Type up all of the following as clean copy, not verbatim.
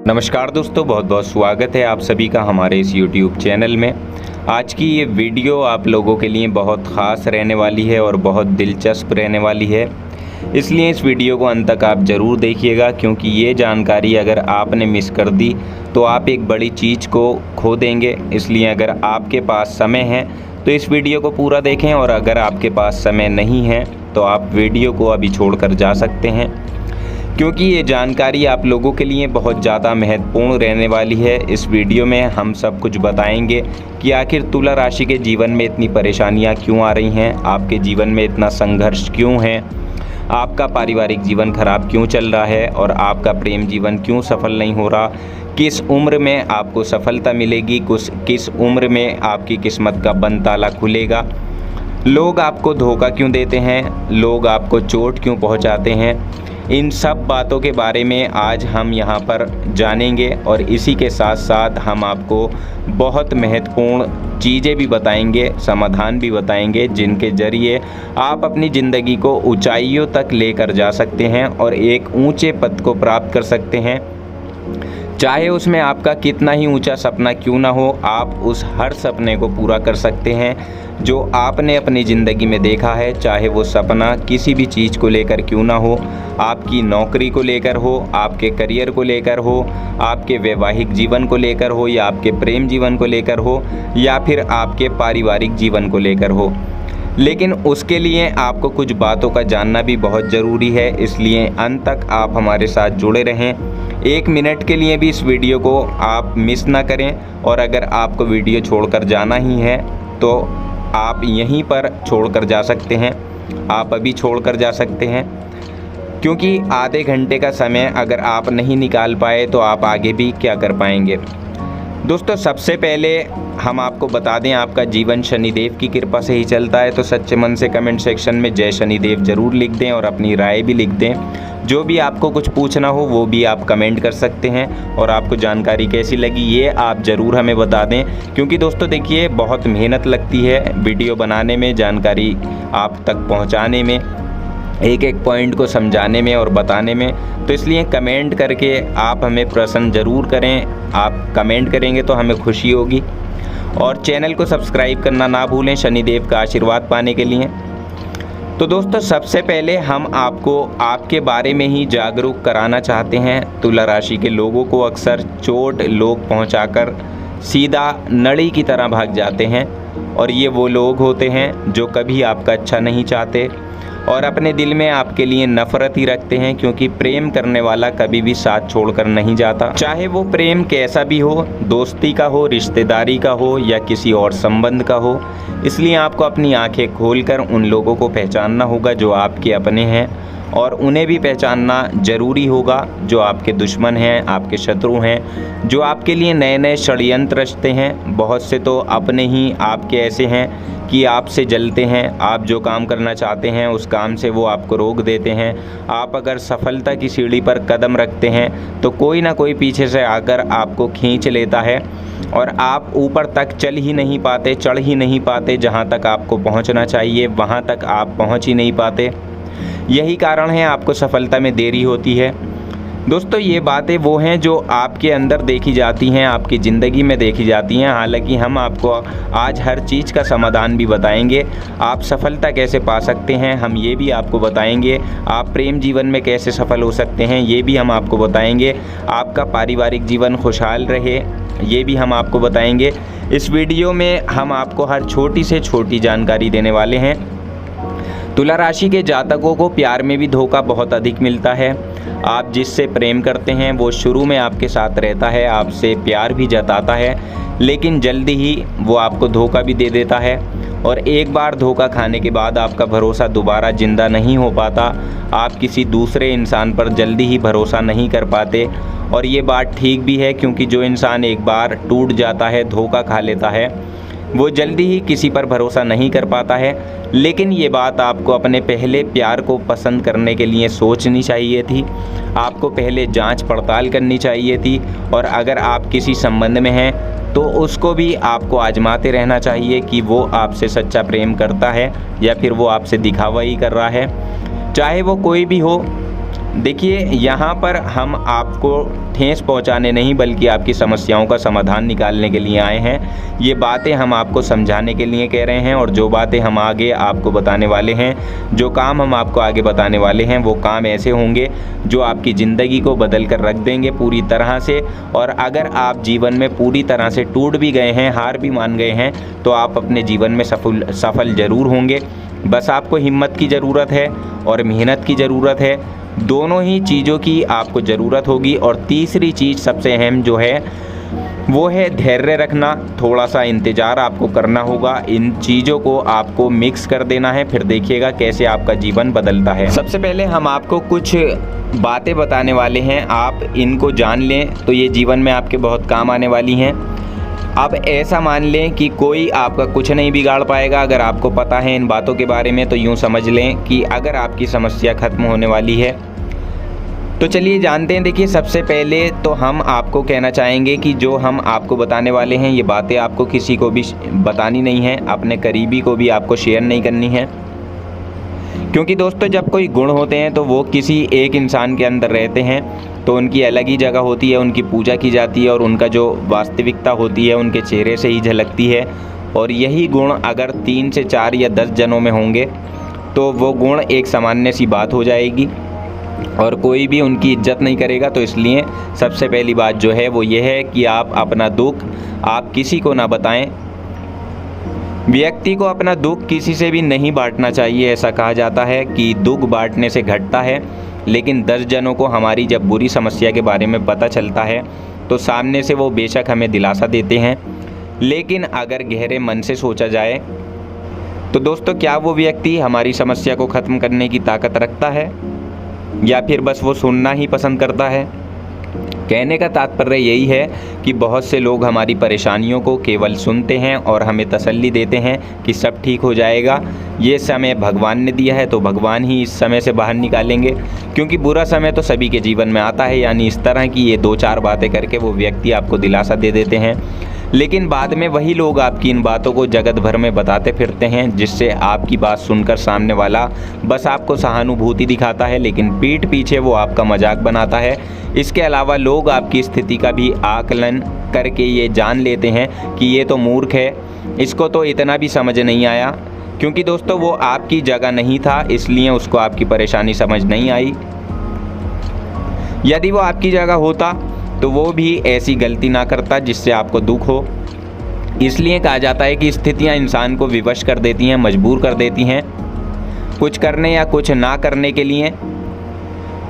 नमस्कार दोस्तों, बहुत बहुत स्वागत है आप सभी का हमारे इस YouTube चैनल में। आज की ये वीडियो आप लोगों के लिए बहुत ख़ास रहने वाली है और बहुत दिलचस्प रहने वाली है, इसलिए इस वीडियो को अंत तक आप ज़रूर देखिएगा, क्योंकि ये जानकारी अगर आपने मिस कर दी तो आप एक बड़ी चीज़ को खो देंगे। इसलिए अगर आपके पास समय है तो इस वीडियो को पूरा देखें, और अगर आपके पास समय नहीं है तो आप वीडियो को अभी छोड़कर जा सकते हैं, क्योंकि ये जानकारी आप लोगों के लिए बहुत ज़्यादा महत्वपूर्ण रहने वाली है। इस वीडियो में हम सब कुछ बताएंगे कि आखिर तुला राशि के जीवन में इतनी परेशानियां क्यों आ रही हैं, आपके जीवन में इतना संघर्ष क्यों है, आपका पारिवारिक जीवन खराब क्यों चल रहा है और आपका प्रेम जीवन क्यों सफल नहीं हो रहा, किस उम्र में आपको सफलता मिलेगी, किस उम्र में आपकी किस्मत का बंद ताला खुलेगा, लोग आपको धोखा क्यों देते हैं, लोग आपको चोट क्यों पहुँचाते हैं। इन सब बातों के बारे में आज हम यहाँ पर जानेंगे, और इसी के साथ साथ हम आपको बहुत महत्वपूर्ण चीज़ें भी बताएंगे, समाधान भी बताएंगे, जिनके ज़रिए आप अपनी ज़िंदगी को ऊंचाइयों तक लेकर जा सकते हैं और एक ऊंचे पद को प्राप्त कर सकते हैं। चाहे उसमें आपका कितना ही ऊंचा सपना क्यों ना हो, आप उस हर सपने को पूरा कर सकते हैं जो आपने अपनी ज़िंदगी में देखा है। चाहे वो सपना किसी भी चीज़ को लेकर क्यों ना हो, आपकी नौकरी को लेकर हो, आपके करियर को लेकर हो, आपके वैवाहिक जीवन को लेकर हो, या आपके प्रेम जीवन को लेकर हो, या फिर आपके पारिवारिक जीवन को लेकर हो। लेकिन उसके लिए आपको कुछ बातों का जानना भी बहुत ज़रूरी है, इसलिए अंत तक आप हमारे साथ जुड़े रहें। एक मिनट के लिए भी इस वीडियो को आप मिस ना करें, और अगर आपको वीडियो छोड़कर जाना ही है तो आप यहीं पर छोड़कर जा सकते हैं, आप अभी छोड़कर जा सकते हैं, क्योंकि आधे घंटे का समय अगर आप नहीं निकाल पाए तो आप आगे भी क्या कर पाएंगे। दोस्तों, सबसे पहले हम आपको बता दें, आपका जीवन शनिदेव की कृपा से ही चलता है, तो सच्चे मन से कमेंट सेक्शन में जय शनिदेव ज़रूर लिख दें और अपनी राय भी लिख दें। जो भी आपको कुछ पूछना हो वो भी आप कमेंट कर सकते हैं, और आपको जानकारी कैसी लगी ये आप ज़रूर हमें बता दें, क्योंकि दोस्तों देखिए, बहुत मेहनत लगती है वीडियो बनाने में, जानकारी आप तक पहुँचाने में, एक एक पॉइंट को समझाने में और बताने में। तो इसलिए कमेंट करके आप हमें प्रश्न ज़रूर करें, आप कमेंट करेंगे तो हमें खुशी होगी। और चैनल को सब्सक्राइब करना ना भूलें शनिदेव का आशीर्वाद पाने के लिए। तो दोस्तों, सबसे पहले हम आपको आपके बारे में ही जागरूक कराना चाहते हैं। तुला राशि के लोगों को अक्सर चोट लोग पहुंचाकर सीधा नली की तरह भाग जाते हैं, और ये वो लोग होते हैं जो कभी आपका अच्छा नहीं चाहते और अपने दिल में आपके लिए नफ़रत ही रखते हैं, क्योंकि प्रेम करने वाला कभी भी साथ छोड़कर नहीं जाता। चाहे वो प्रेम कैसा भी हो, दोस्ती का हो, रिश्तेदारी का हो, या किसी और संबंध का हो। इसलिए आपको अपनी आंखें खोलकर उन लोगों को पहचानना होगा जो आपके अपने हैं, और उन्हें भी पहचानना ज़रूरी होगा जो आपके दुश्मन हैं, आपके शत्रु हैं, जो आपके लिए नए नए षड्यंत्र रचते हैं। बहुत से तो अपने ही आपके ऐसे हैं कि आपसे जलते हैं, आप जो काम करना चाहते हैं उस काम से वो आपको रोक देते हैं। आप अगर सफलता की सीढ़ी पर कदम रखते हैं तो कोई ना कोई पीछे से आकर आपको खींच लेता है, और आप ऊपर तक चल ही नहीं पाते, चढ़ ही नहीं पाते, जहाँ तक आपको पहुँचना चाहिए वहाँ तक आप पहुँच ही नहीं पाते। यही कारण है आपको सफलता में देरी होती है। दोस्तों, ये बातें वो हैं जो आपके अंदर देखी जाती हैं, आपकी ज़िंदगी में देखी जाती हैं। हालांकि हम आपको आज हर चीज़ का समाधान भी बताएंगे। आप सफलता कैसे पा सकते हैं हम ये भी आपको बताएंगे। आप प्रेम जीवन में कैसे सफल हो सकते हैं ये भी हम आपको बताएंगे। आपका पारिवारिक जीवन खुशहाल रहे ये भी हम आपको बताएंगे। इस वीडियो में हम आपको हर छोटी से छोटी जानकारी देने वाले हैं। तुला राशि के जातकों को प्यार में भी धोखा बहुत अधिक मिलता है। आप जिससे प्रेम करते हैं वो शुरू में आपके साथ रहता है, आपसे प्यार भी जताता है, लेकिन जल्दी ही वो आपको धोखा भी दे देता है, और एक बार धोखा खाने के बाद आपका भरोसा दोबारा ज़िंदा नहीं हो पाता। आप किसी दूसरे इंसान पर जल्दी ही भरोसा नहीं कर पाते, और ये बात ठीक भी है, क्योंकि जो इंसान एक बार टूट जाता है, धोखा खा लेता है, वो जल्दी ही किसी पर भरोसा नहीं कर पाता है। लेकिन ये बात आपको अपने पहले प्यार को पसंद करने के लिए सोचनी चाहिए थी, आपको पहले जांच पड़ताल करनी चाहिए थी, और अगर आप किसी संबंध में हैं तो उसको भी आपको आजमाते रहना चाहिए कि वो आपसे सच्चा प्रेम करता है या फिर वो आपसे दिखावा ही कर रहा है। चाहे वो कोई भी हो, देखिए, यहाँ पर हम आपको ठेस पहुँचाने नहीं बल्कि आपकी समस्याओं का समाधान निकालने के लिए आए हैं। ये बातें हम आपको समझाने के लिए कह रहे हैं और जो बातें हम आगे आपको बताने वाले हैं, जो काम हम आपको आगे बताने वाले हैं, वो काम ऐसे होंगे जो आपकी ज़िंदगी को बदल कर रख देंगे पूरी तरह से। और अगर आप जीवन में पूरी तरह से टूट भी गए हैं, हार भी मान गए हैं, तो आप अपने जीवन में सफल ज़रूर होंगे। बस आपको हिम्मत की ज़रूरत है और मेहनत की ज़रूरत है। दोनों ही चीज़ों की आपको ज़रूरत होगी। और तीसरी चीज़ सबसे अहम जो है वो है धैर्य रखना। थोड़ा सा इंतज़ार आपको करना होगा। इन चीज़ों को आपको मिक्स कर देना है, फिर देखिएगा कैसे आपका जीवन बदलता है। सबसे पहले हम आपको कुछ बातें बताने वाले हैं, आप इनको जान लें तो ये जीवन में आपके बहुत काम आने वाली हैं। अब ऐसा मान लें कि कोई आपका कुछ नहीं बिगाड़ पाएगा। अगर आपको पता है इन बातों के बारे में तो यूँ समझ लें कि अगर आपकी समस्या ख़त्म होने वाली है। तो चलिए जानते हैं। देखिए, सबसे पहले तो हम आपको कहना चाहेंगे कि जो हम आपको बताने वाले हैं ये बातें आपको किसी को भी बतानी नहीं है, अपने करीबी को भी आपको शेयर नहीं करनी है। क्योंकि दोस्तों, जब कोई गुण होते हैं तो वो किसी एक इंसान के अंदर रहते हैं तो उनकी अलग ही जगह होती है, उनकी पूजा की जाती है और उनका जो वास्तविकता होती है उनके चेहरे से ही झलकती है। और यही गुण अगर 3 से 4 या 10 जनों में होंगे तो वो गुण एक सामान्य सी बात हो जाएगी और कोई भी उनकी इज्जत नहीं करेगा। तो इसलिए सबसे पहली बात जो है वो ये है कि आप अपना दुख आप किसी को ना बताएं। व्यक्ति को अपना दुख किसी से भी नहीं बांटना चाहिए। ऐसा कहा जाता है कि दुख बांटने से घटता है, लेकिन 10 जनों को हमारी जब बुरी समस्या के बारे में पता चलता है तो सामने से वो बेशक हमें दिलासा देते हैं, लेकिन अगर गहरे मन से सोचा जाए तो दोस्तों, क्या वो व्यक्ति हमारी समस्या को ख़त्म करने की ताकत रखता है या फिर बस वो सुनना ही पसंद करता है? कहने का तात्पर्य यही है कि बहुत से लोग हमारी परेशानियों को केवल सुनते हैं और हमें तसल्ली देते हैं कि सब ठीक हो जाएगा, ये समय भगवान ने दिया है तो भगवान ही इस समय से बाहर निकालेंगे। क्योंकि बुरा समय तो सभी के जीवन में आता है। यानी इस तरह की ये 2-4 बातें करके वो व्यक्ति आपको दिलासा दे देते हैं, लेकिन बाद में वही लोग आपकी इन बातों को जगत भर में बताते फिरते हैं, जिससे आपकी बात सुनकर सामने वाला बस आपको सहानुभूति दिखाता है, लेकिन पीठ पीछे वो आपका मजाक बनाता है। इसके अलावा लोग आपकी स्थिति का भी आकलन करके ये जान लेते हैं कि ये तो मूर्ख है, इसको तो इतना भी समझ नहीं आया। क्योंकि दोस्तों, वो आपकी जगह नहीं था, इसलिए उसको आपकी परेशानी समझ नहीं आई। यदि वो आपकी जगह होता तो वो भी ऐसी गलती ना करता जिससे आपको दुख हो। इसलिए कहा जाता है कि स्थितियां इंसान को विवश कर देती हैं, मजबूर कर देती हैं कुछ करने या कुछ ना करने के लिए।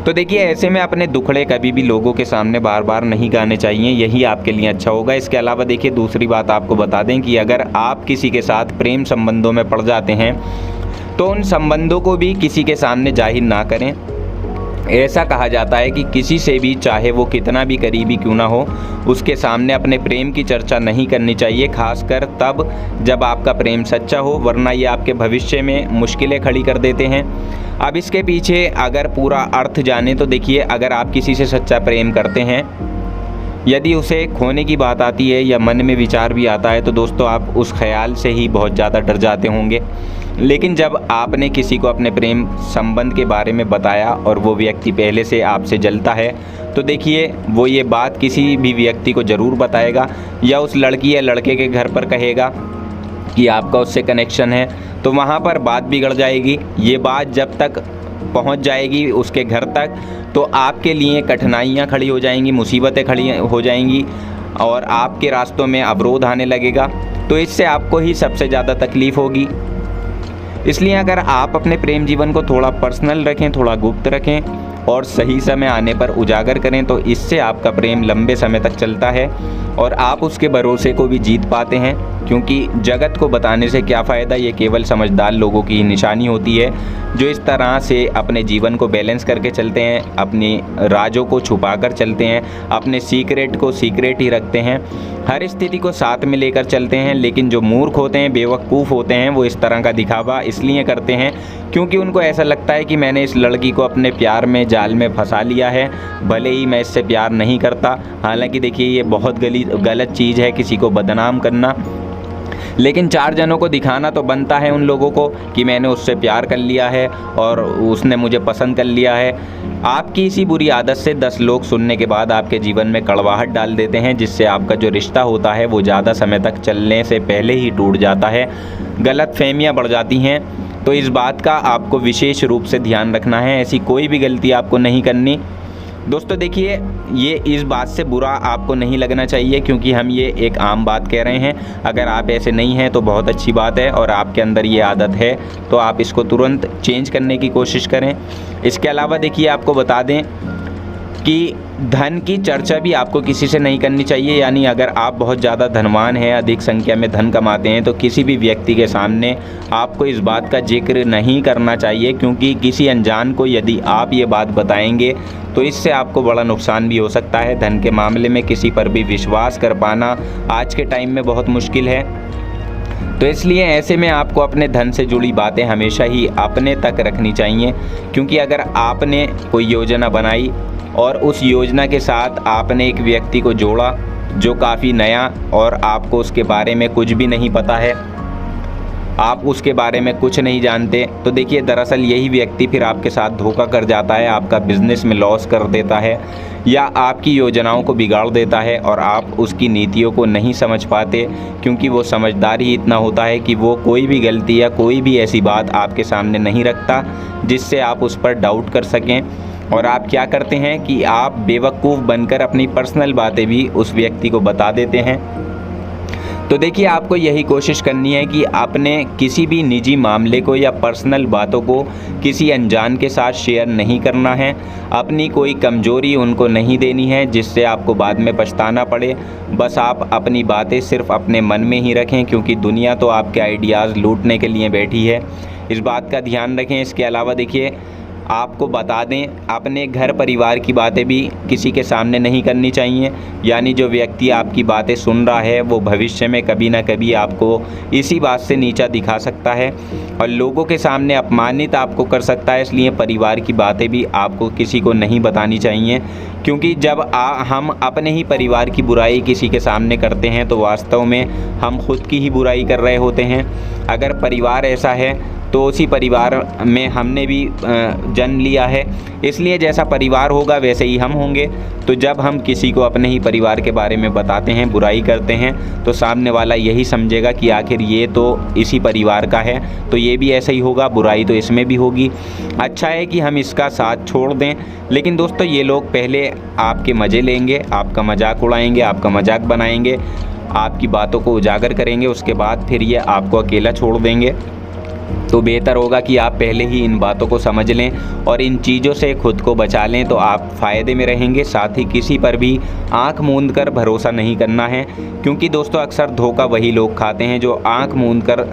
तो देखिए, ऐसे में अपने दुखड़े कभी भी लोगों के सामने बार बार नहीं गाने चाहिए, यही आपके लिए अच्छा होगा। इसके अलावा देखिए, दूसरी बात आपको बता दें कि अगर आप किसी के साथ प्रेम संबंधों में पड़ जाते हैं तो उन संबंधों को भी किसी के सामने जाहिर ना करें। ऐसा कहा जाता है कि किसी से भी, चाहे वो कितना भी करीबी क्यों ना हो, उसके सामने अपने प्रेम की चर्चा नहीं करनी चाहिए, खासकर तब जब आपका प्रेम सच्चा हो, वरना ये आपके भविष्य में मुश्किलें खड़ी कर देते हैं। अब इसके पीछे अगर पूरा अर्थ जाने तो देखिए, अगर आप किसी से सच्चा प्रेम करते हैं, यदि उसे खोने की बात आती है या मन में विचार भी आता है तो दोस्तों, आप उस ख्याल से ही बहुत ज़्यादा डर जाते होंगे। लेकिन जब आपने किसी को अपने प्रेम संबंध के बारे में बताया और वो व्यक्ति पहले से आपसे जलता है तो देखिए, वो ये बात किसी भी व्यक्ति को ज़रूर बताएगा या उस लड़की या लड़के के घर पर कहेगा कि आपका उससे कनेक्शन है, तो वहाँ पर बात बिगड़ जाएगी। ये बात जब तक पहुँच जाएगी उसके घर तक तो आपके लिए कठिनाइयाँ खड़ी हो जाएंगी, मुसीबतें खड़ी हो जाएंगी और आपके रास्तों में अवरोध आने लगेगा। तो इससे आपको ही सबसे ज़्यादा तकलीफ़ होगी। इसलिए अगर आप अपने प्रेम जीवन को थोड़ा पर्सनल रखें, थोड़ा गुप्त रखें और सही समय आने पर उजागर करें तो इससे आपका प्रेम लंबे समय तक चलता है और आप उसके भरोसे को भी जीत पाते हैं। क्योंकि जगत को बताने से क्या फ़ायदा, ये केवल समझदार लोगों की निशानी होती है जो इस तरह से अपने जीवन को बैलेंस करके चलते हैं, अपनी राजों को छुपा कर चलते हैं, अपने सीक्रेट को सीक्रेट ही रखते हैं, हर स्थिति को साथ में लेकर चलते हैं। लेकिन जो मूर्ख होते हैं, बेवकूफ़ होते हैं, वो इस तरह का दिखावा इसलिए करते हैं क्योंकि उनको ऐसा लगता है कि मैंने इस लड़की को अपने प्यार में जाल में फंसा लिया है, भले ही मैं इससे प्यार नहीं करता। हालांकि देखिए, ये बहुत गलत चीज़ है किसी को बदनाम करना। लेकिन 4 जनों को दिखाना तो बनता है उन लोगों को कि मैंने उससे प्यार कर लिया है और उसने मुझे पसंद कर लिया है। आपकी इसी बुरी आदत से 10 लोग सुनने के बाद आपके जीवन में कड़वाहट डाल देते हैं, जिससे आपका जो रिश्ता होता है वो ज़्यादा समय तक चलने से पहले ही टूट जाता है, गलतफहमियां बढ़ जाती हैं। तो इस बात का आपको विशेष रूप से ध्यान रखना है, ऐसी कोई भी गलती आपको नहीं करनी। दोस्तों देखिए, ये इस बात से बुरा आपको नहीं लगना चाहिए, क्योंकि हम ये एक आम बात कह रहे हैं। अगर आप ऐसे नहीं हैं तो बहुत अच्छी बात है, और आपके अंदर ये आदत है तो आप इसको तुरंत चेंज करने की कोशिश करें। इसके अलावा देखिए, आपको बता दें कि धन की चर्चा भी आपको किसी से नहीं करनी चाहिए। यानी अगर आप बहुत ज़्यादा धनवान हैं, अधिक संख्या में धन कमाते हैं, तो किसी भी व्यक्ति के सामने आपको इस बात का जिक्र नहीं करना चाहिए, क्योंकि किसी अनजान को यदि आप ये बात बताएंगे तो इससे आपको बड़ा नुकसान भी हो सकता है। धन के मामले में किसी पर भी विश्वास कर पाना आज के टाइम में बहुत मुश्किल है। तो इसलिए ऐसे में आपको अपने धन से जुड़ी बातें हमेशा ही अपने तक रखनी चाहिए, क्योंकि अगर आपने कोई योजना बनाई और उस योजना के साथ आपने एक व्यक्ति को जोड़ा जो काफ़ी नया और आपको उसके बारे में कुछ भी नहीं पता है, आप उसके बारे में कुछ नहीं जानते, तो देखिए दरअसल यही व्यक्ति फिर आपके साथ धोखा कर जाता है, आपका बिजनेस में लॉस कर देता है या आपकी योजनाओं को बिगाड़ देता है, और आप उसकी नीतियों को नहीं समझ पाते, क्योंकि वो समझदार ही इतना होता है कि वो कोई भी गलती या कोई भी ऐसी बात आपके सामने नहीं रखता जिससे आप उस पर डाउट कर सकें। और आप क्या करते हैं कि आप बेवकूफ़ बनकर अपनी पर्सनल बातें भी उस व्यक्ति को बता देते हैं। तो देखिए, आपको यही कोशिश करनी है कि आपने किसी भी निजी मामले को या पर्सनल बातों को किसी अनजान के साथ शेयर नहीं करना है। अपनी कोई कमजोरी उनको नहीं देनी है जिससे आपको बाद में पछताना पड़े। बस आप अपनी बातें सिर्फ अपने मन में ही रखें, क्योंकि दुनिया तो आपके आइडियाज़ लूटने के लिए बैठी है, इस बात का ध्यान रखें। इसके अलावा देखिए, आपको बता दें, अपने घर परिवार की बातें भी किसी के सामने नहीं करनी चाहिए। यानी जो व्यक्ति आपकी बातें सुन रहा है वो भविष्य में कभी ना कभी आपको इसी बात से नीचा दिखा सकता है और लोगों के सामने अपमानित आपको कर सकता है। इसलिए परिवार की बातें भी आपको किसी को नहीं बतानी चाहिए, क्योंकि जब हम अपने ही परिवार की बुराई किसी के सामने करते हैं तो वास्तव में हम खुद की ही बुराई कर रहे होते हैं। अगर परिवार ऐसा है तो उसी परिवार में हमने भी जन्म लिया है, इसलिए जैसा परिवार होगा वैसे ही हम होंगे। तो जब हम किसी को अपने ही परिवार के बारे में बताते हैं, बुराई करते हैं, तो सामने वाला यही समझेगा कि आखिर ये तो इसी परिवार का है, तो ये भी ऐसा ही होगा, बुराई तो इसमें भी होगी। अच्छा है कि हम इसका साथ छोड़ दें। लेकिन दोस्तों, ये लोग पहले आपके मज़े लेंगे, आपका मजाक उड़ाएंगे, आपका मजाक बनाएंगे, आपकी बातों को उजागर करेंगे, उसके बाद फिर ये आपको अकेला छोड़ देंगे। तो बेहतर होगा कि आप पहले ही इन बातों को समझ लें और इन चीज़ों से खुद को बचा लें, तो आप फ़ायदे में रहेंगे। साथ ही किसी पर भी आंख मूंद कर भरोसा नहीं करना है, क्योंकि दोस्तों अक्सर धोखा वही लोग खाते हैं जो आंख मूंद कर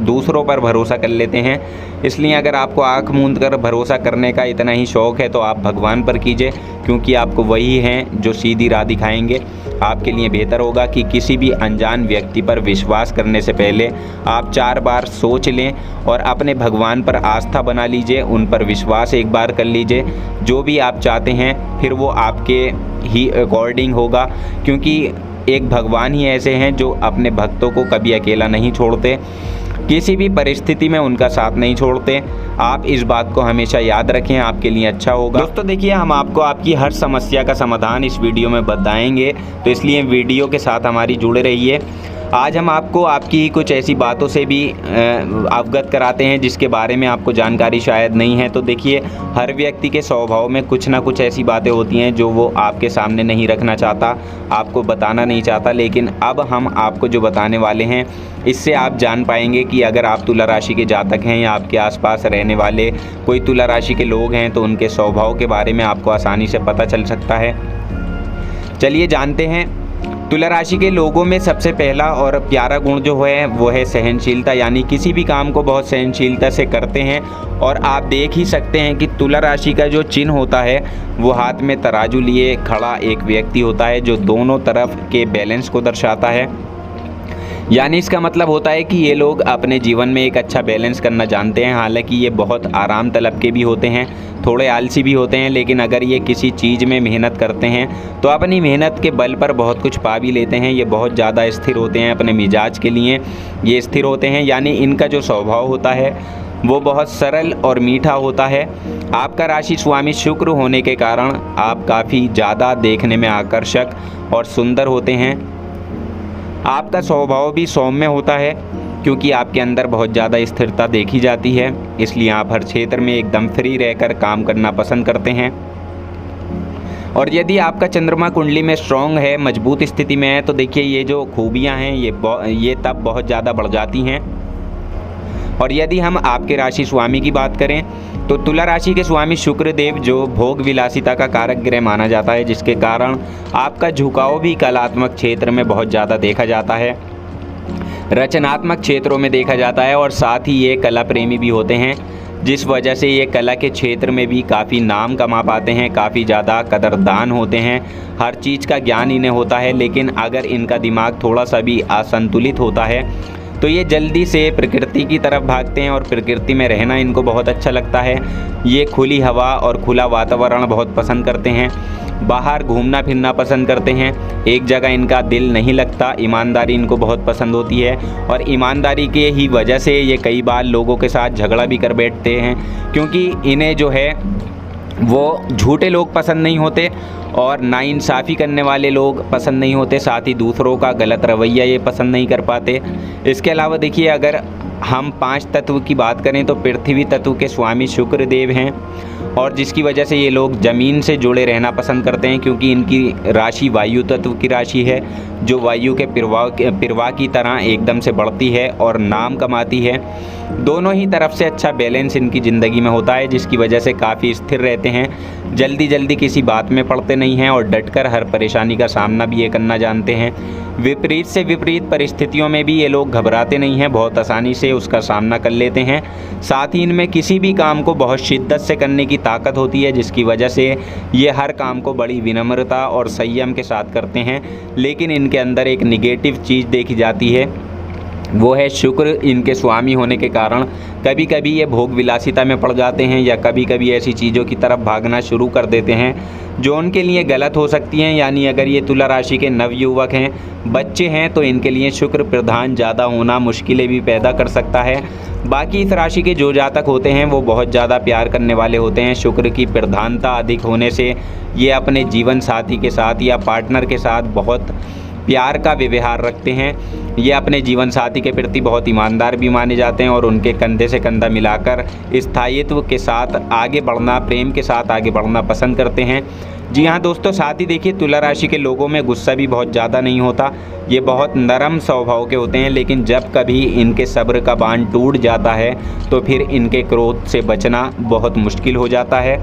दूसरों पर भरोसा कर लेते हैं। इसलिए अगर आपको आंख मूंद कर भरोसा करने का इतना ही शौक़ है तो आप भगवान पर कीजिए, क्योंकि आपको वही हैं जो सीधी राह दिखाएंगे। आपके लिए बेहतर होगा कि किसी भी अनजान व्यक्ति पर विश्वास करने से पहले आप 4 बार सोच लें और अपने भगवान पर आस्था बना लीजिए, उन पर विश्वास एक बार कर लीजिए। जो भी आप चाहते हैं फिर वो आपके ही अकॉर्डिंग होगा, क्योंकि एक भगवान ही ऐसे हैं जो अपने भक्तों को कभी अकेला नहीं छोड़ते, किसी भी परिस्थिति में उनका साथ नहीं छोड़ते। आप इस बात को हमेशा याद रखें, आपके लिए अच्छा होगा। दोस्तों देखिए, हम आपको आपकी हर समस्या का समाधान इस वीडियो में बताएंगे, तो इसलिए वीडियो के साथ हमारी जुड़े रहिए। आज हम आपको आपकी ही कुछ ऐसी बातों से भी अवगत कराते हैं जिसके बारे में आपको जानकारी शायद नहीं है। तो देखिए, हर व्यक्ति के स्वभाव में कुछ ना कुछ ऐसी बातें होती हैं जो वो आपके सामने नहीं रखना चाहता, आपको बताना नहीं चाहता। लेकिन अब हम आपको जो बताने वाले हैं, इससे आप जान पाएंगे कि अगर आप तुला राशि के जातक हैं या आपके आसपास रहने वाले कोई तुला राशि के लोग हैं, तो उनके स्वभाव के बारे में आपको आसानी से पता चल सकता है। चलिए जानते हैं। तुला राशि के लोगों में सबसे पहला और प्यारा गुण जो है वो है सहनशीलता। यानी किसी भी काम को बहुत सहनशीलता से करते हैं। और आप देख ही सकते हैं कि तुला राशि का जो चिन्ह होता है वो हाथ में तराजू लिए खड़ा एक व्यक्ति होता है, जो दोनों तरफ के बैलेंस को दर्शाता है। यानी इसका मतलब होता है कि ये लोग अपने जीवन में एक अच्छा बैलेंस करना जानते हैं। हालांकि ये बहुत आराम तलब के भी होते हैं, थोड़े आलसी भी होते हैं, लेकिन अगर ये किसी चीज़ में मेहनत करते हैं तो अपनी मेहनत के बल पर बहुत कुछ पा भी लेते हैं। ये बहुत ज़्यादा स्थिर होते हैं, अपने मिजाज के लिए ये स्थिर होते हैं। यानी इनका जो स्वभाव होता है वो बहुत सरल और मीठा होता है। आपका राशि स्वामी शुक्र होने के कारण आप काफ़ी ज़्यादा देखने में आकर्षक और सुंदर होते हैं। आपका स्वभाव भी सौम्य होता है क्योंकि आपके अंदर बहुत ज़्यादा स्थिरता देखी जाती है, इसलिए आप हर क्षेत्र में एकदम फ्री रहकर काम करना पसंद करते हैं। और यदि आपका चंद्रमा कुंडली में स्ट्रॉन्ग है, मजबूत स्थिति में है, तो देखिए ये जो खूबियां हैं ये तब बहुत ज़्यादा बढ़ जाती हैं। और यदि हम आपके राशि स्वामी की बात करें तो तुला राशि के स्वामी शुक्र देव जो भोग विलासिता का कारक ग्रह माना जाता है, जिसके कारण आपका झुकाव भी कलात्मक क्षेत्र में बहुत ज़्यादा देखा जाता है, रचनात्मक क्षेत्रों में देखा जाता है। और साथ ही ये कला प्रेमी भी होते हैं, जिस वजह से ये कला के क्षेत्र में भी काफ़ी नाम कमा पाते हैं, काफ़ी ज़्यादा कदरदान होते हैं। हर चीज़ का ज्ञान इन्हें होता है, लेकिन अगर इनका दिमाग थोड़ा सा भी असंतुलित होता है तो ये जल्दी से प्रकृति की तरफ भागते हैं और प्रकृति में रहना इनको बहुत अच्छा लगता है। ये खुली हवा और खुला वातावरण बहुत पसंद करते हैं, बाहर घूमना फिरना पसंद करते हैं, एक जगह इनका दिल नहीं लगता। ईमानदारी इनको बहुत पसंद होती है और ईमानदारी के ही वजह से ये कई बार लोगों के साथ झगड़ा भी कर बैठते हैं, क्योंकि इन्हें जो है वो झूठे लोग पसंद नहीं होते और नाइंसाफ़ी करने वाले लोग पसंद नहीं होते, साथ ही दूसरों का गलत रवैया ये पसंद नहीं कर पाते। इसके अलावा देखिए, अगर हम 5 तत्व की बात करें तो पृथ्वी तत्व के स्वामी शुक्र देव हैं, और जिसकी वजह से ये लोग ज़मीन से जुड़े रहना पसंद करते हैं, क्योंकि इनकी राशि वायु तत्व की राशि है, जो वायु के प्रवाह की तरह एकदम से बढ़ती है और नाम कमाती है। दोनों ही तरफ से अच्छा बैलेंस इनकी ज़िंदगी में होता है, जिसकी वजह से काफ़ी स्थिर रहते हैं, जल्दी किसी बात में पड़ते नहीं हैं और डटकर हर परेशानी का सामना भी ये करना जानते हैं। विपरीत से विपरीत परिस्थितियों में भी ये लोग घबराते नहीं हैं, बहुत आसानी से उसका सामना कर लेते हैं। साथ ही इनमें किसी भी काम को बहुत शिद्दत से करने की ताकत होती है, जिसकी वजह से ये हर काम को बड़ी विनम्रता और संयम के साथ करते हैं। लेकिन इनके अंदर एक निगेटिव चीज़ देखी जाती है, वो है शुक्र इनके स्वामी होने के कारण कभी कभी ये भोग विलासिता में पड़ जाते हैं, या कभी कभी ऐसी चीज़ों की तरफ भागना शुरू कर देते हैं जो उनके लिए गलत हो सकती हैं। यानी अगर ये तुला राशि के नवयुवक हैं, बच्चे हैं, तो इनके लिए शुक्र प्रधान ज़्यादा होना मुश्किलें भी पैदा कर सकता है। बाकी इस राशि के जो जातक होते हैं वो बहुत ज़्यादा प्यार करने वाले होते हैं। शुक्र की प्रधानता अधिक होने से ये अपने जीवन साथी के साथ या पार्टनर के साथ बहुत प्यार का व्यवहार रखते हैं। ये अपने जीवन साथी के प्रति बहुत ईमानदार भी माने जाते हैं और उनके कंधे से कंधा मिलाकर स्थायित्व के साथ आगे बढ़ना, प्रेम के साथ आगे बढ़ना पसंद करते हैं। जी हाँ दोस्तों, साथ ही देखिए तुला राशि के लोगों में गुस्सा भी बहुत ज़्यादा नहीं होता, ये बहुत नरम स्वभाव के होते हैं। लेकिन जब कभी इनके सब्र का बांध टूट जाता है तो फिर इनके क्रोध से बचना बहुत मुश्किल हो जाता है,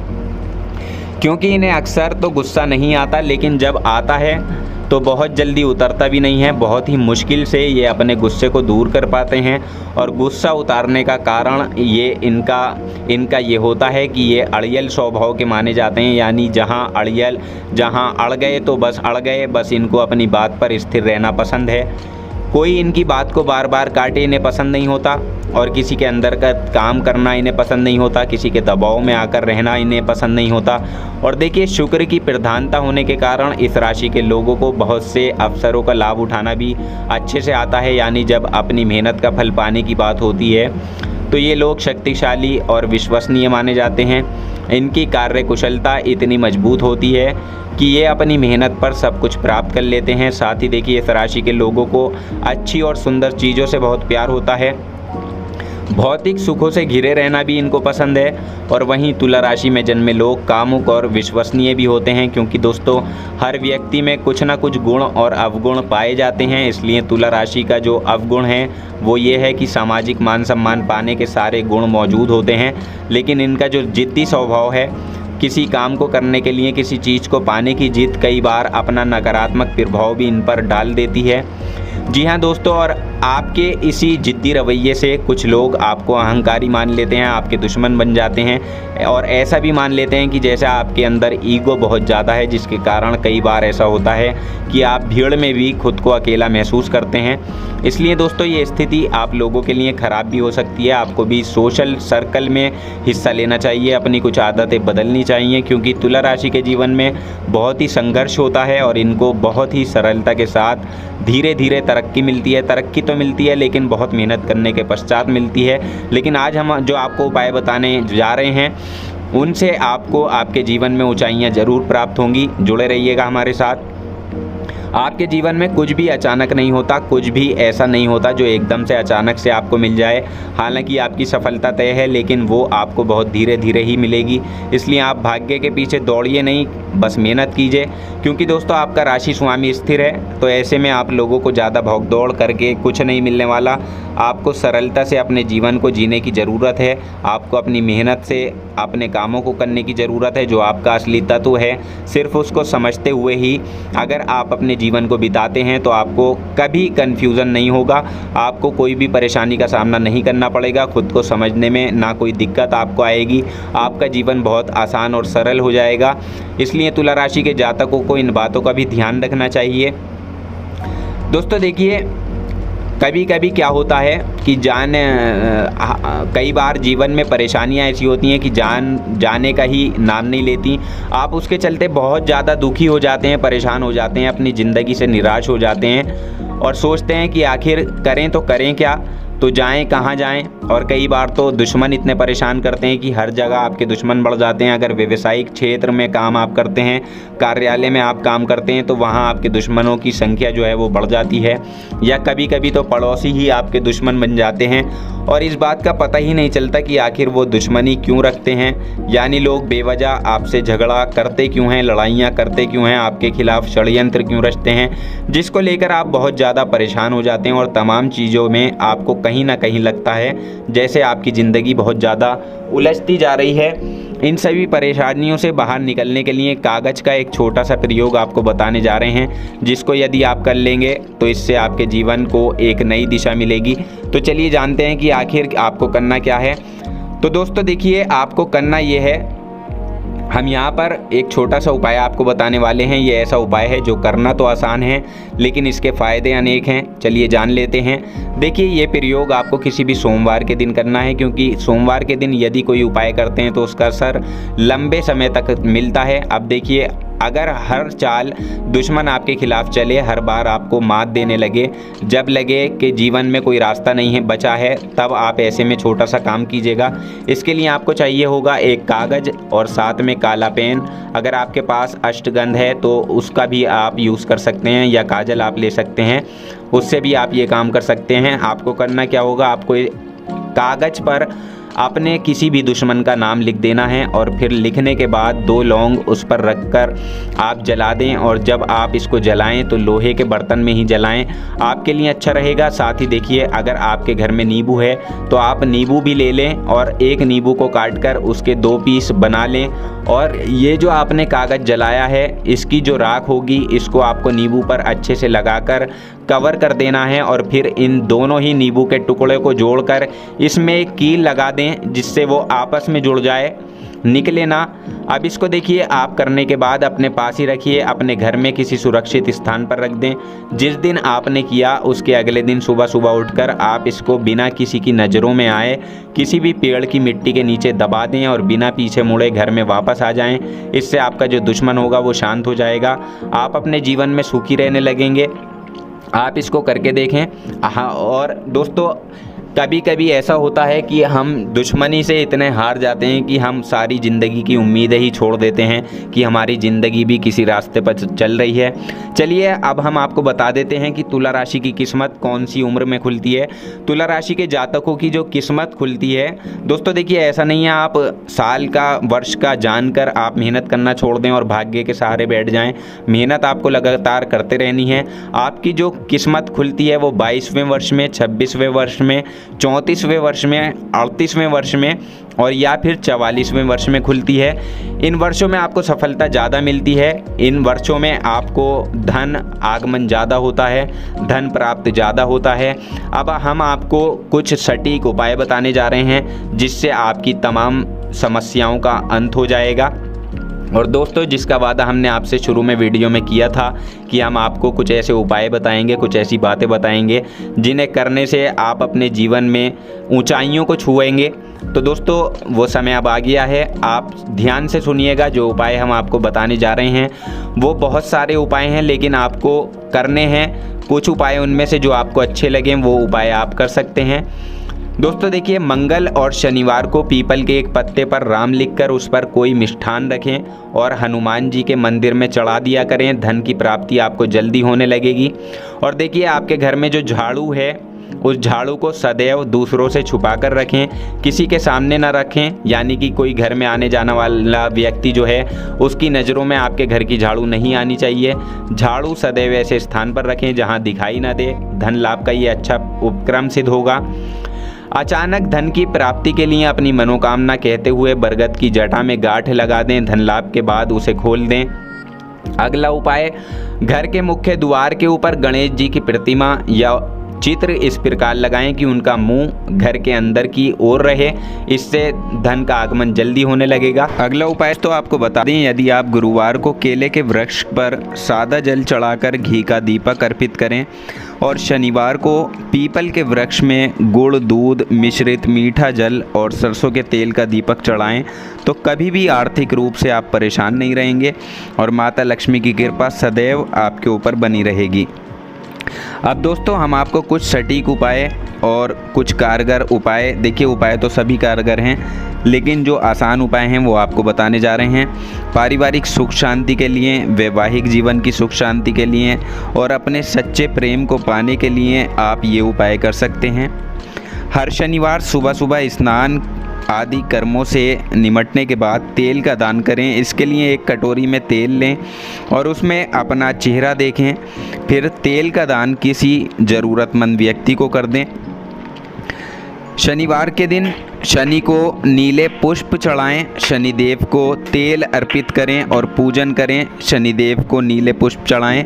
क्योंकि इन्हें अक्सर तो गुस्सा नहीं आता, लेकिन जब आता है तो बहुत जल्दी उतरता भी नहीं है। बहुत ही मुश्किल से ये अपने गुस्से को दूर कर पाते हैं, और गुस्सा उतारने का कारण ये इनका ये होता है कि ये अड़ियल स्वभाव के माने जाते हैं। यानी जहाँ अड़ गए तो बस अड़ गए, बस इनको अपनी बात पर स्थिर रहना पसंद है। कोई इनकी बात को बार बार काटे इन्हें पसंद नहीं होता, और किसी के अंदर का काम करना इन्हें पसंद नहीं होता, किसी के दबाव में आकर रहना इन्हें पसंद नहीं होता। और देखिए शुक्र की प्रधानता होने के कारण इस राशि के लोगों को बहुत से अवसरों का लाभ उठाना भी अच्छे से आता है। यानी जब अपनी मेहनत का फल पाने की बात होती है तो ये लोग शक्तिशाली और विश्वसनीय माने जाते हैं। इनकी कार्य कुशलता इतनी मजबूत होती है कि ये अपनी मेहनत पर सब कुछ प्राप्त कर लेते हैं। साथ ही देखिए इस राशि के लोगों को अच्छी और सुंदर चीज़ों से बहुत प्यार होता है, भौतिक सुखों से घिरे रहना भी इनको पसंद है। और वहीं तुला राशि में जन्मे लोग कामुक और विश्वसनीय भी होते हैं, क्योंकि दोस्तों हर व्यक्ति में कुछ ना कुछ गुण और अवगुण पाए जाते हैं। इसलिए तुला राशि का जो अवगुण है वो ये है कि सामाजिक मान सम्मान पाने के सारे गुण मौजूद होते हैं, लेकिन इनका जो जिद्दी स्वभाव है, किसी काम को करने के लिए, किसी चीज़ को पाने की जिद कई बार अपना नकारात्मक प्रभाव भी इन पर डाल देती है। जी हाँ दोस्तों, और आपके इसी जिद्दी रवैये से कुछ लोग आपको अहंकारी मान लेते हैं, आपके दुश्मन बन जाते हैं और ऐसा भी मान लेते हैं कि जैसा आपके अंदर ईगो बहुत ज़्यादा है, जिसके कारण कई बार ऐसा होता है कि आप भीड़ में भी खुद को अकेला महसूस करते हैं। इसलिए दोस्तों ये स्थिति आप लोगों के लिए ख़राब भी हो सकती है। आपको भी सोशल सर्कल में हिस्सा लेना चाहिए, अपनी कुछ आदतें बदलनी चाहिए, क्योंकि तुला राशि के जीवन में बहुत ही संघर्ष होता है और इनको बहुत ही सरलता के साथ धीरे धीरे तरक्की मिलती है। तरक्की तो मिलती है लेकिन बहुत मेहनत करने के पश्चात मिलती है। लेकिन आज हम जो आपको उपाय बताने जा रहे हैं उनसे आपको आपके जीवन में ऊंचाइयां ज़रूर प्राप्त होंगी। जुड़े रहिएगा हमारे साथ। आपके जीवन में कुछ भी अचानक नहीं होता, कुछ भी ऐसा नहीं होता जो एकदम से अचानक से आपको मिल जाए। हालांकि आपकी सफलता तय है लेकिन वो आपको बहुत धीरे धीरे ही मिलेगी। इसलिए आप भाग्य के पीछे दौड़िए नहीं, बस मेहनत कीजिए, क्योंकि दोस्तों आपका राशि स्वामी स्थिर है। तो ऐसे में आप लोगों को ज़्यादा भाग दौड़ करके कुछ नहीं मिलने वाला। आपको सरलता से अपने जीवन को जीने की ज़रूरत है। आपको अपनी मेहनत से अपने कामों को करने की ज़रूरत है। जो आपका असली तत्व है सिर्फ उसको समझते हुए ही अगर आप अपने जीवन को बिताते हैं तो आपको कभी कन्फ्यूज़न नहीं होगा, आपको कोई भी परेशानी का सामना नहीं करना पड़ेगा। खुद को समझने में ना कोई दिक्कत आपको आएगी, आपका जीवन बहुत आसान और सरल हो जाएगा। इसलिए तुला राशि के जातकों को इन बातों का भी ध्यान रखना चाहिए। दोस्तों देखिए, कभी कभी क्या होता है कि कई बार जीवन में परेशानियां ऐसी होती हैं कि जाने का ही नाम नहीं लेती। आप उसके चलते बहुत ज़्यादा दुखी हो जाते हैं, परेशान हो जाते हैं, अपनी ज़िंदगी से निराश हो जाते हैं और सोचते हैं कि आखिर करें तो करें क्या, तो जाएं कहाँ जाएं। और कई बार तो दुश्मन इतने परेशान करते हैं कि हर जगह आपके दुश्मन बढ़ जाते हैं। अगर व्यवसायिक क्षेत्र में काम आप करते हैं, कार्यालय में आप काम करते हैं, तो वहाँ आपके दुश्मनों की संख्या जो है वो बढ़ जाती है, या कभी कभी तो पड़ोसी ही आपके दुश्मन बन जाते हैं और इस बात का पता ही नहीं चलता कि आखिर वो दुश्मनी क्यों रखते हैं। यानी लोग बेवजह आपसे झगड़ा करते क्यों हैं, लड़ाइयाँ करते क्यों हैं, आपके खिलाफ षड्यंत्र क्यों रचते हैं, जिसको लेकर आप बहुत ज़्यादा परेशान हो जाते हैं और तमाम चीज़ों में आपको कहीं ना कहीं लगता है जैसे आपकी ज़िंदगी बहुत ज़्यादा उलझती जा रही है। इन सभी परेशानियों से बाहर निकलने के लिए कागज़ का एक छोटा सा प्रयोग आपको बताने जा रहे हैं, जिसको यदि आप कर लेंगे तो इससे आपके जीवन को एक नई दिशा मिलेगी। तो चलिए जानते हैं कि आखिर आपको करना क्या है। तो दोस्तों देखिए, आपको करना ये है, हम यहाँ पर एक छोटा सा उपाय आपको बताने वाले हैं। ये ऐसा उपाय है जो करना तो आसान है लेकिन इसके फ़ायदे अनेक हैं। चलिए जान लेते हैं। देखिए, ये प्रयोग आपको किसी भी सोमवार के दिन करना है, क्योंकि सोमवार के दिन यदि कोई उपाय करते हैं तो उसका असर लंबे समय तक मिलता है। अब देखिए, अगर हर चाल दुश्मन आपके खिलाफ चले, हर बार आपको मात देने लगे, जब लगे कि जीवन में कोई रास्ता नहीं है बचा है, तब आप ऐसे में छोटा सा काम कीजिएगा। इसके लिए आपको चाहिए होगा एक कागज़ और साथ में काला पेन। अगर आपके पास अष्टगंध है तो उसका भी आप यूज़ कर सकते हैं, या काजल आप ले सकते हैं, उससे भी आप ये काम कर सकते हैं। आपको करना क्या होगा, आपको कागज़ पर अपने किसी भी दुश्मन का नाम लिख देना है और फिर लिखने के बाद 2 लौंग उस पर रखकर आप जला दें। और जब आप इसको जलाएं तो लोहे के बर्तन में ही जलाएं, आपके लिए अच्छा रहेगा। साथ ही देखिए, अगर आपके घर में नींबू है तो आप नींबू भी ले लें और एक नींबू को काटकर उसके 2 पीस बना लें। और ये जो आपने कागज़ जलाया है, इसकी जो राख होगी इसको आपको नींबू पर अच्छे से लगाकर कवर कर देना है और फिर इन दोनों ही नींबू के टुकड़े को जोड़कर इसमें एक कील लगा दें, जिससे वो आपस में जुड़ जाए, निकले ना। अब इसको देखिए, आप करने के बाद अपने पास ही रखिए, अपने घर में किसी सुरक्षित स्थान पर रख दें। जिस दिन आपने किया उसके अगले दिन सुबह सुबह उठकर आप इसको बिना किसी की नज़रों में आए किसी भी पेड़ की मिट्टी के नीचे दबा दें और बिना पीछे मुड़े घर में वापस आ जाएं। इससे आपका जो दुश्मन होगा वो शांत हो जाएगा, आप अपने जीवन में सुखी रहने लगेंगे। आप इसको करके देखें। हाँ, और दोस्तों कभी कभी ऐसा होता है कि हम दुश्मनी से इतने हार जाते हैं कि हम सारी ज़िंदगी की उम्मीदें ही छोड़ देते हैं कि हमारी ज़िंदगी भी किसी रास्ते पर चल रही है। चलिए अब हम आपको बता देते हैं कि तुला राशि की किस्मत कौन सी उम्र में खुलती है। तुला राशि के जातकों की जो किस्मत खुलती है दोस्तों, देखिए ऐसा नहीं है आप साल का वर्ष का जानकर आप मेहनत करना छोड़ दें और भाग्य के सहारे बैठ जाएं। मेहनत आपको लगातार करते रहनी है। आपकी जो किस्मत खुलती है वो 22वें वर्ष में, 26वें वर्ष में, 34वें वर्ष में, 38वें वर्ष में और या फिर 44वें वर्ष में खुलती है। इन वर्षों में आपको सफलता ज़्यादा मिलती है। इन वर्षों में आपको धन आगमन ज़्यादा होता है, धन प्राप्त ज़्यादा होता है। अब हम आपको कुछ सटीक उपाय बताने जा रहे हैं जिससे आपकी तमाम समस्याओं का अंत हो जाएगा। और दोस्तों, जिसका वादा हमने आपसे शुरू में वीडियो में किया था कि हम आपको कुछ ऐसे उपाय बताएंगे, कुछ ऐसी बातें बताएंगे जिन्हें करने से आप अपने जीवन में ऊंचाइयों को छुएंगे, तो दोस्तों वो समय अब आ गया है। आप ध्यान से सुनिएगा। जो उपाय हम आपको बताने जा रहे हैं वो बहुत सारे उपाय हैं, लेकिन आपको करने हैं कुछ उपाय। उनमें से जो आपको अच्छे लगें वो उपाय आप कर सकते हैं। दोस्तों देखिए, मंगल और शनिवार को पीपल के एक पत्ते पर राम लिखकर उस पर कोई मिष्ठान रखें और हनुमान जी के मंदिर में चढ़ा दिया करें। धन की प्राप्ति आपको जल्दी होने लगेगी। और देखिए, आपके घर में जो झाड़ू है उस झाड़ू को सदैव दूसरों से छुपा कर रखें, किसी के सामने ना रखें। यानी कि कोई घर में आने जाने वाला व्यक्ति जो है उसकी नज़रों में आपके घर की झाड़ू नहीं आनी चाहिए। झाड़ू सदैव ऐसे स्थान पर रखें जहां दिखाई ना दे। धन लाभ का ये अच्छा उपक्रम सिद्ध होगा। अचानक धन की प्राप्ति के लिए अपनी मनोकामना कहते हुए बरगद की जटा में गांठ लगा दें। धन लाभ के बाद उसे खोल दें। अगला उपाय, घर के मुख्य द्वार के ऊपर गणेश जी की प्रतिमा या चित्र इस प्रकार लगाएं कि उनका मुंह घर के अंदर की ओर रहे। इससे धन का आगमन जल्दी होने लगेगा। अगला उपाय तो आपको बता दें, यदि आप गुरुवार को केले के वृक्ष पर सादा जल चढ़ाकर घी का दीपक अर्पित करें और शनिवार को पीपल के वृक्ष में गुड़, दूध मिश्रित मीठा जल और सरसों के तेल का दीपक चढ़ाएं तो कभी भी आर्थिक रूप से आप परेशान नहीं रहेंगे और माता लक्ष्मी की कृपा सदैव आपके ऊपर बनी रहेगी। अब दोस्तों, हम आपको कुछ सटीक उपाय और कुछ कारगर उपाय, देखिए उपाय तो सभी कारगर हैं, लेकिन जो आसान उपाय हैं वो आपको बताने जा रहे हैं। पारिवारिक सुख शांति के लिए, वैवाहिक जीवन की सुख शांति के लिए और अपने सच्चे प्रेम को पाने के लिए आप ये उपाय कर सकते हैं। हर शनिवार सुबह सुबह स्नान आदि कर्मों से निमटने के बाद तेल का दान करें। इसके लिए एक कटोरी में तेल लें और उसमें अपना चेहरा देखें। फिर तेल का दान किसी ज़रूरतमंद व्यक्ति को कर दें। शनिवार के दिन शनि को नीले पुष्प चढ़ाएं। शनिदेव को तेल अर्पित करें और पूजन करें। शनिदेव को नीले पुष्प चढ़ाएं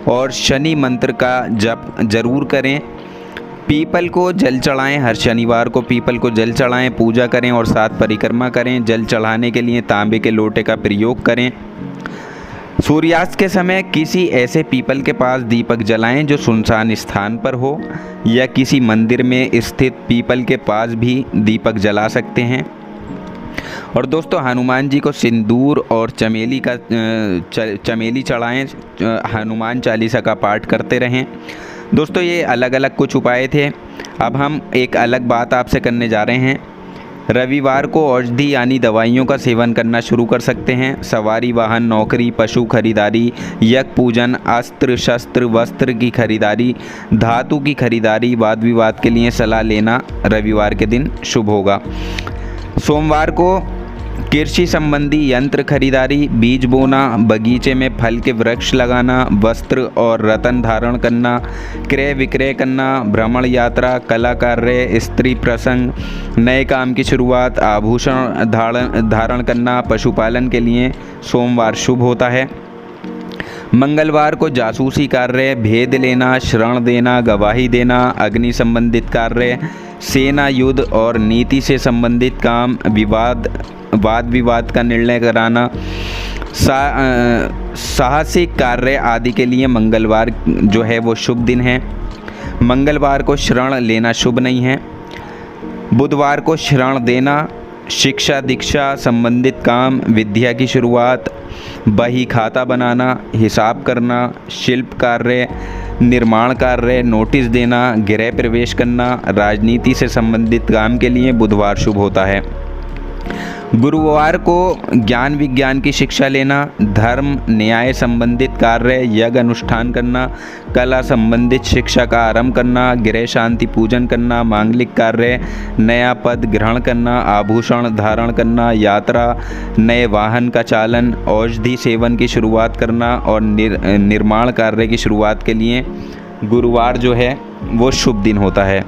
और शनि मंत्र का जप जरूर करें। पीपल को जल चढ़ाएं। हर शनिवार को पीपल को जल चढ़ाएं, पूजा करें और 7 परिक्रमा करें। जल चढ़ाने के लिए तांबे के लोटे का प्रयोग करें। सूर्यास्त के समय किसी ऐसे पीपल के पास दीपक जलाएं जो सुनसान स्थान पर हो, या किसी मंदिर में स्थित पीपल के पास भी दीपक जला सकते हैं। और दोस्तों, हनुमान जी को सिंदूर और चमेली चढ़ाएं। हनुमान चालीसा का पाठ करते रहें। दोस्तों, ये अलग अलग कुछ उपाय थे। अब हम एक अलग बात आपसे करने जा रहे हैं। रविवार को औषधि यानी दवाइयों का सेवन करना शुरू कर सकते हैं। सवारी, वाहन, नौकरी, पशु खरीदारी, यज्ञ पूजन, अस्त्र शस्त्र, वस्त्र की खरीदारी, धातु की खरीदारी, वाद विवाद के लिए सलाह लेना रविवार के दिन शुभ होगा। सोमवार को कृषि संबंधी यंत्र खरीदारी, बीज बोना, बगीचे में फल के वृक्ष लगाना, वस्त्र और रत्न धारण करना, क्रय विक्रय करना, भ्रमण यात्रा, कला कार्य, स्त्री प्रसंग, नए काम की शुरुआत, आभूषण धारण करना, पशुपालन के लिए सोमवार शुभ होता है। मंगलवार को जासूसी कार्य, भेद लेना, शरण देना, गवाही देना, अग्नि संबंधित कार्य, सेना, युद्ध और नीति से संबंधित काम, वाद विवाद का निर्णय कराना, साहसिक कार्य आदि के लिए मंगलवार जो है वो शुभ दिन है। मंगलवार को शरण लेना शुभ नहीं है। बुधवार को शरण देना, शिक्षा दीक्षा संबंधित काम, विद्या की शुरुआत, बही खाता बनाना, हिसाब करना, शिल्प कार्य, निर्माण कार्य, नोटिस देना, गृह प्रवेश करना, राजनीति से संबंधित काम के लिए बुधवार शुभ होता है। गुरुवार को ज्ञान विज्ञान की शिक्षा लेना, धर्म न्याय संबंधित कार्य, यज्ञ अनुष्ठान करना, कला संबंधित शिक्षा का आरंभ करना, गृह शांति पूजन करना, मांगलिक कार्य, नया पद ग्रहण करना, आभूषण धारण करना, यात्रा, नए वाहन का चालन, औषधि सेवन की शुरुआत करना और निर्माण कार्य की शुरुआत के लिए गुरुवार जो है वो शुभ दिन होता है।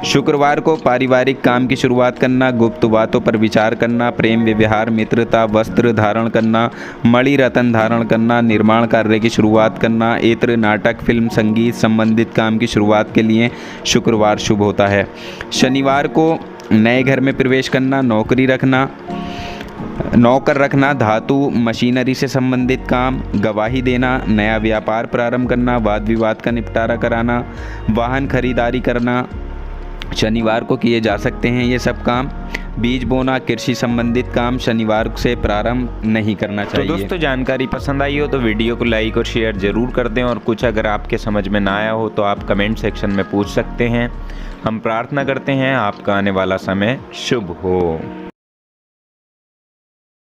शुक्रवार को पारिवारिक काम की शुरुआत करना, गुप्त बातों पर विचार करना, प्रेम व्यवहार, मित्रता, वस्त्र धारण करना, मणि रत्न धारण करना, निर्माण कार्य की शुरुआत करना, इत्र, नाटक, फिल्म, संगीत संबंधित काम की शुरुआत के लिए शुक्रवार शुभ होता है। शनिवार को नए घर में प्रवेश करना, नौकर रखना, धातु मशीनरी से संबंधित काम, गवाही देना, नया व्यापार प्रारंभ करना, वाद विवाद का निपटारा कराना, वाहन खरीदारी करना शनिवार को किए जा सकते हैं ये सब काम। बीज बोना, कृषि संबंधित काम शनिवार से प्रारंभ नहीं करना चाहिए। तो दोस्तों, जानकारी पसंद आई हो तो वीडियो को लाइक और शेयर ज़रूर कर दें, और कुछ अगर आपके समझ में ना आया हो तो आप कमेंट सेक्शन में पूछ सकते हैं। हम प्रार्थना करते हैं आपका आने वाला समय शुभ हो।